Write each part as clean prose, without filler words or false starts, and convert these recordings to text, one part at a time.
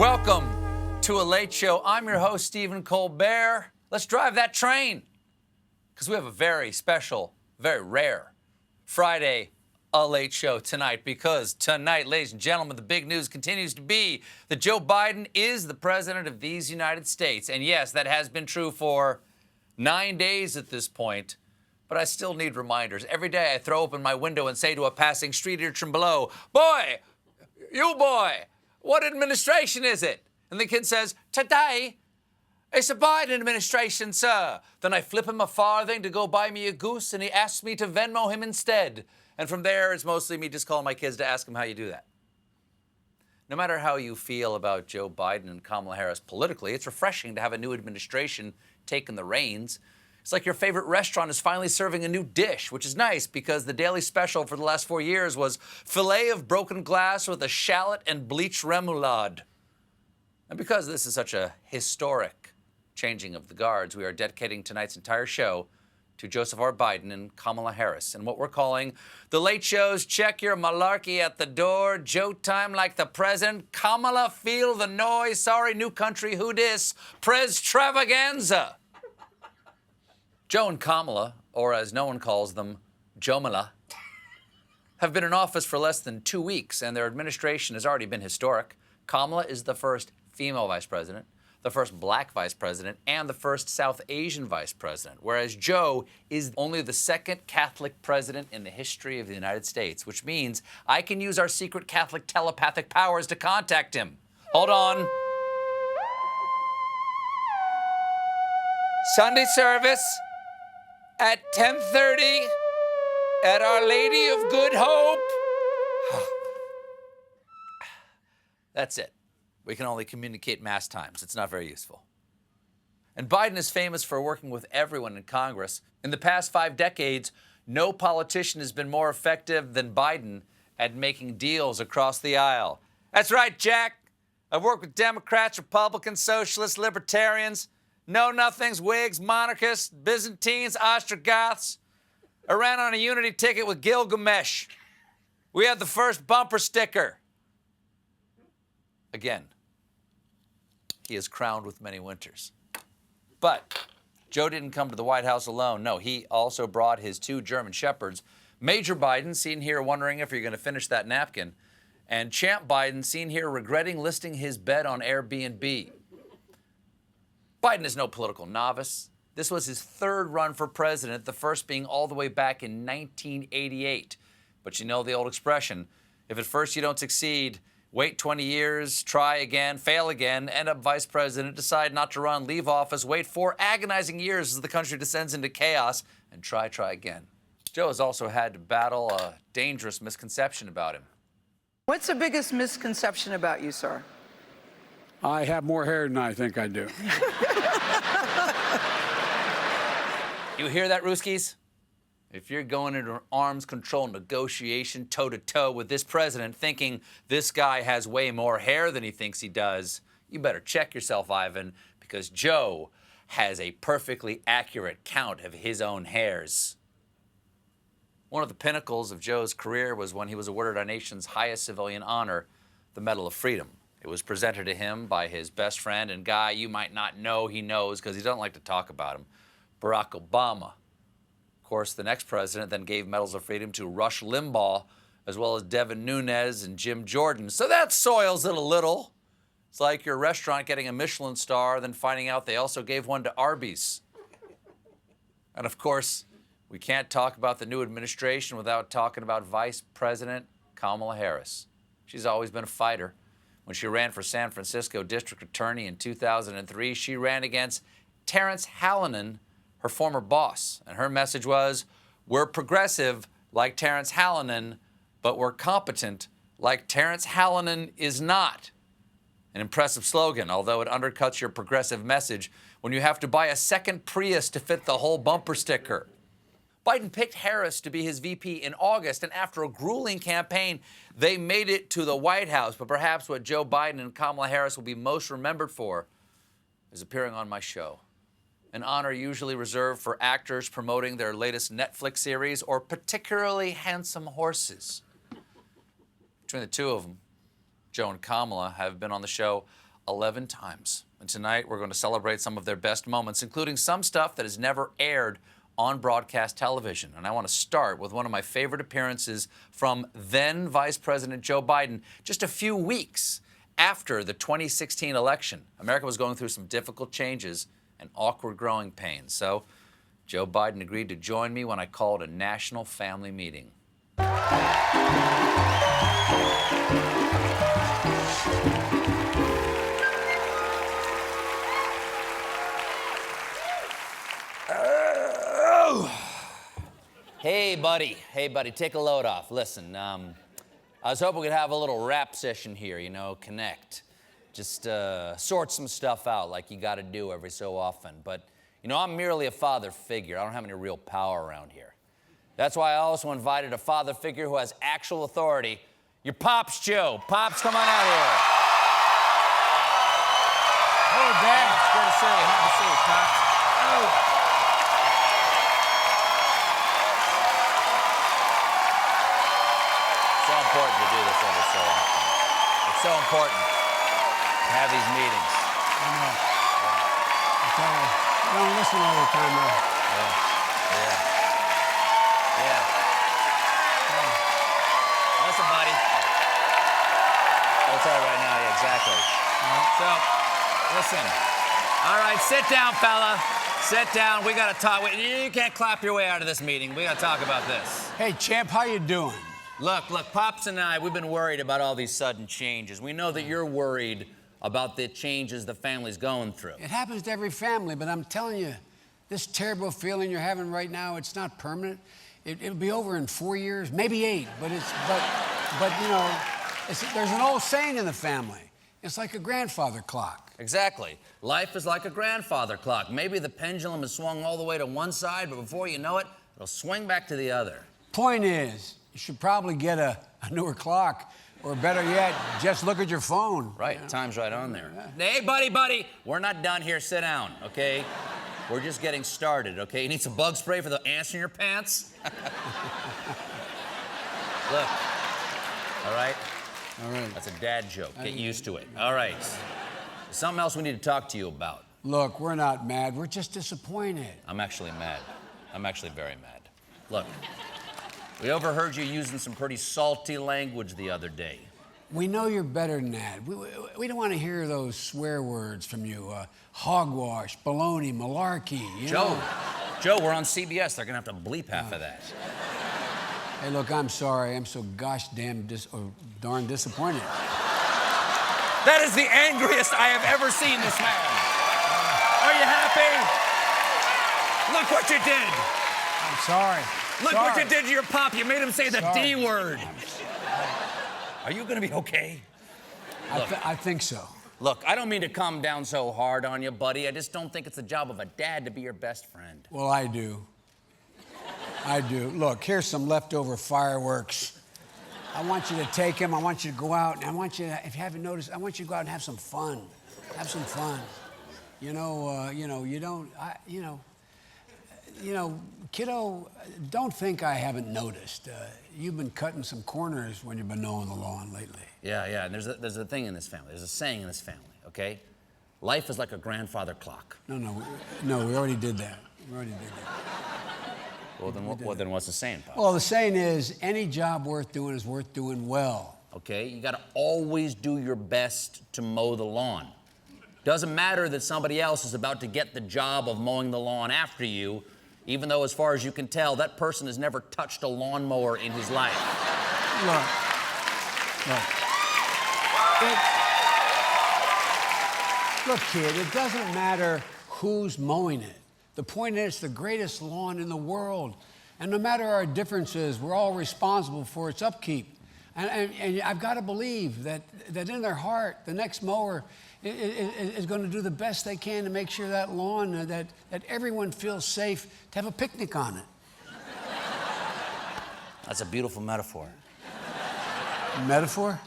Welcome to A Late Show. I'm your host, Stephen Colbert. Let's drive that train, because we have a very special, very rare Friday A Late Show tonight, because tonight, ladies and gentlemen, the big news continues to be that Joe Biden is the president of these United States. And yes, that has been true for 9 days at this point, but I still need reminders. Every day I throw open my window and say to a passing street urchin below, "Boy, you boy, what administration is it?" And the kid says, "Today, it's a Biden administration, sir." Then I flip him a farthing to go buy me a goose, and he asks me to Venmo him instead. And from there, it's mostly me just calling my kids to ask them how you do that. No matter how you feel about Joe Biden and Kamala Harris politically, it's refreshing to have a new administration taking the reins. It's like your favorite restaurant is finally serving a new dish, which is nice because the daily special for the last 4 years was filet of broken glass with a shallot and bleached remoulade. And because this is such a historic changing of the guards, we are dedicating tonight's entire show to Joseph R. Biden and Kamala Harris and what we're calling the Late Show's Check Your Malarkey at the Door, Joe Time Like the President, Kamala Feel the Noise, Sorry New Country Who Dis, Prez-travaganza. Joe and Kamala, or as no one calls them, Jomala, have been in office for less than 2 weeks, and their administration has already been historic. Kamala is the first female vice president, the first black vice president, and the first South Asian vice president, whereas Joe is only the second Catholic president in the history of the United States, which means I can use our secret Catholic telepathic powers to contact him. Hold on. Sunday service at 10:30 at Our Lady of Good Hope. That's it. We can only communicate mass times. It's not very useful. And Biden is famous for working with everyone in Congress. In the past 5 decades, no politician has been more effective than Biden at making deals across the aisle. That's right, Jack. I've worked with Democrats, Republicans, Socialists, Libertarians, Know-Nothings, Whigs, Monarchists, Byzantines, Ostrogoths. I ran on a unity ticket with Gilgamesh. We had the first bumper sticker. Again, he is crowned with many winters. But Joe didn't come to the White House alone. No, he also brought his 2 German shepherds. Major Biden, seen here wondering if you're going to finish that napkin, and Champ Biden, seen here regretting listing his bed on Airbnb. Biden is no political novice. This was his 3rd run for president, the first being all the way back in 1988. But you know the old expression, if at first you don't succeed, wait 20 years, try again, fail again, end up vice president, decide not to run, leave office, wait 4 agonizing years as the country descends into chaos, and try again. Joe has also had to battle a dangerous misconception about him. What's the biggest misconception about you, sir? I have more hair than I think I do. You hear that, Ruskies? If you're going into an arms control negotiation toe-to-toe with this president thinking this guy has way more hair than he thinks he does, you better check yourself, Ivan, because Joe has a perfectly accurate count of his own hairs. One of the pinnacles of Joe's career was when he was awarded our nation's highest civilian honor, the Medal of Freedom. It was presented to him by his best friend and guy you might not know he knows because he doesn't like to talk about him, Barack Obama. Of course, the next president then gave Medals of Freedom to Rush Limbaugh, as well as Devin Nunes and Jim Jordan. So that soils it a little. It's like your restaurant getting a Michelin star, then finding out they also gave one to Arby's. And of course, we can't talk about the new administration without talking about Vice President Kamala Harris. She's always been a fighter. When she ran for San Francisco District Attorney in 2003, she ran against Terrence Hallinan, her former boss. And her message was, we're progressive like Terrence Hallinan, but we're competent like Terrence Hallinan is not. An impressive slogan, although it undercuts your progressive message when you have to buy a second Prius to fit the whole bumper sticker. Biden picked Harris to be his VP in August, and after a grueling campaign, they made it to the White House. But perhaps what Joe Biden and Kamala Harris will be most remembered for is appearing on my show, an honor usually reserved for actors promoting their latest Netflix series or particularly handsome horses. Between the two of them, Joe and Kamala have been on the show 11 times. And tonight, we're going to celebrate some of their best moments, including some stuff that has never aired on broadcast television. And I want to start with one of my favorite appearances from then Vice President Joe Biden, just a few weeks after the 2016 election. America was going through some difficult changes and awkward growing pains. So Joe Biden agreed to join me when I called a national family meeting. Hey, buddy. Hey, buddy. Take a load off. Listen, I was hoping we could have a little rap session here, you know, connect. Just sort some stuff out like you got to do every so often. But, you know, I'm merely a father figure. I don't have any real power around here. That's why I also invited a father figure who has actual authority. Your Pops, Joe. Pops, come on out here. Oh, Dad. It's good to see you. Happy to see you, Pops. Oh. So important to do this every so often. It's so important to have these meetings. I know. I tell you, I don't listen all the time, though. Yeah. Listen, buddy. I'll tell you right now, yeah, exactly. So, listen. All right, sit down, fella. Sit down. We got to talk. You can't clap your way out of this meeting. We got to talk about this. Hey, champ, how you doing? Look, Pops and I, we've been worried about all these sudden changes. We know that you're worried about the changes the family's going through. It happens to every family, but I'm telling you, this terrible feeling you're having right now, it's not permanent. It'll be over in 4 years, maybe 8, but you know, there's an old saying in the family. It's like a grandfather clock. Exactly. Life is like a grandfather clock. Maybe the pendulum has swung all the way to one side, but before you know it, it'll swing back to the other. Point is, you should probably get a newer clock, or better yet, just look at your phone. Right, you know? time's right on there. Yeah. Hey, buddy, we're not done here. Sit down, okay? We're just getting started, okay? You need some bug spray for the ants in your pants? Look, all right? All right. That's a dad joke. Get used to it. All right. There's something else we need to talk to you about. Look, we're not mad. We're just disappointed. I'm actually mad. I'm actually very mad. Look, we overheard you using some pretty salty language the other day. We know you're better than that. We don't want to hear those swear words from you. Hogwash, baloney, malarkey, you know? Joe, we're on CBS. They're going to have to bleep half of that. Hey, look, I'm sorry. I'm so gosh damn darn disappointed. That is the angriest I have ever seen this man. Are you happy? Look what you did. I'm sorry. Look what you did to your pop. You made him say the D word. Are you going to be okay? I think so. Look, I don't mean to come down so hard on you, buddy. I just don't think it's the job of a dad to be your best friend. Well, I do. I do. Look, here's some leftover fireworks. I want you to take them. I want you to go out, and I want you to, if you haven't noticed, I want you to go out and have some fun. Have some fun. You know, kiddo, don't think I haven't noticed. You've been cutting some corners when you've been mowing the lawn lately. Yeah, and there's a thing in this family. There's a saying in this family, okay? Life is like a grandfather clock. No, we already did that. Well, then what's the saying, Pop? Well, the saying is, any job worth doing is worth doing well. Okay, you gotta always do your best to mow the lawn. Doesn't matter that somebody else is about to get the job of mowing the lawn after you, even though, as far as you can tell, that person has never touched a lawnmower in his life. Look. Look, kid, it doesn't matter who's mowing it. The point is, it's the greatest lawn in the world. And no matter our differences, we're all responsible for its upkeep. And I've got to believe that in their heart, the next mower is going to do the best they can to make sure that lawn, that everyone feels safe to have a picnic on it. That's a beautiful metaphor. Metaphor?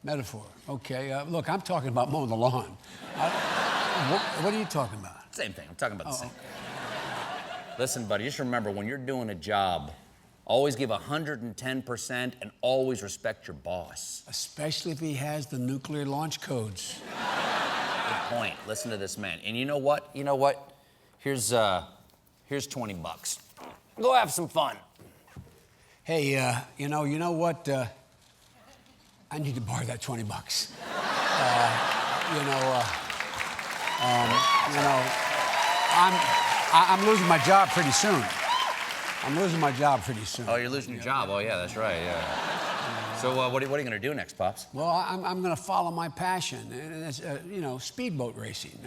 Metaphor. Okay. Look, I'm talking about mowing the lawn. What are you talking about? Same thing. I'm talking about the same thing. Listen, buddy, just remember, when you're doing a job Always give 110% and always respect your boss. Especially if he has the nuclear launch codes. Good point. Listen to this man. And you know what? Here's 20 bucks. Go have some fun. Hey, you know what? I need to borrow that 20 bucks. I'm losing my job pretty soon. Oh, you're losing your job. Oh, yeah, that's right, yeah. So what are you going to do next, Pops? Well, I'm going to follow my passion, and it's, speedboat racing.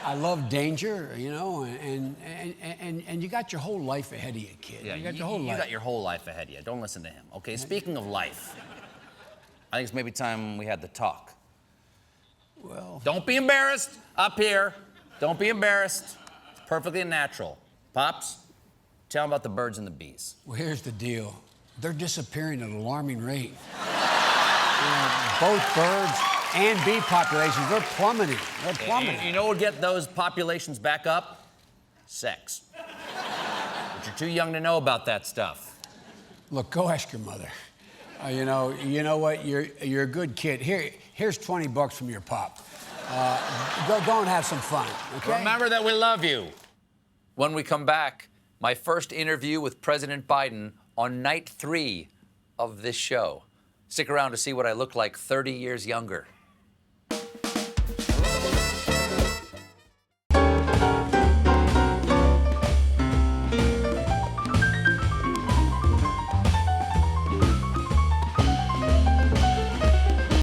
I love danger, and you got your whole life ahead of you, kid. Yeah, you got your whole life. You got your whole life ahead of you. Don't listen to him, okay? Speaking of life, I think it's maybe time we had the talk. Well, don't be embarrassed up here. Don't be embarrassed. It's perfectly natural. Pops, tell them about the birds and the bees. Well, here's the deal. They're disappearing at an alarming rate. Both birds and bee populations, they're plummeting. You know what would get those populations back up? Sex. But you're too young to know about that stuff. Look, go ask your mother. You know what? You're a good kid. Here's 20 bucks from your pop. Go and have some fun, okay? Remember that we love you. When we come back, my first interview with President Biden on night 3 of this show. Stick around to see what I look like 30 years younger.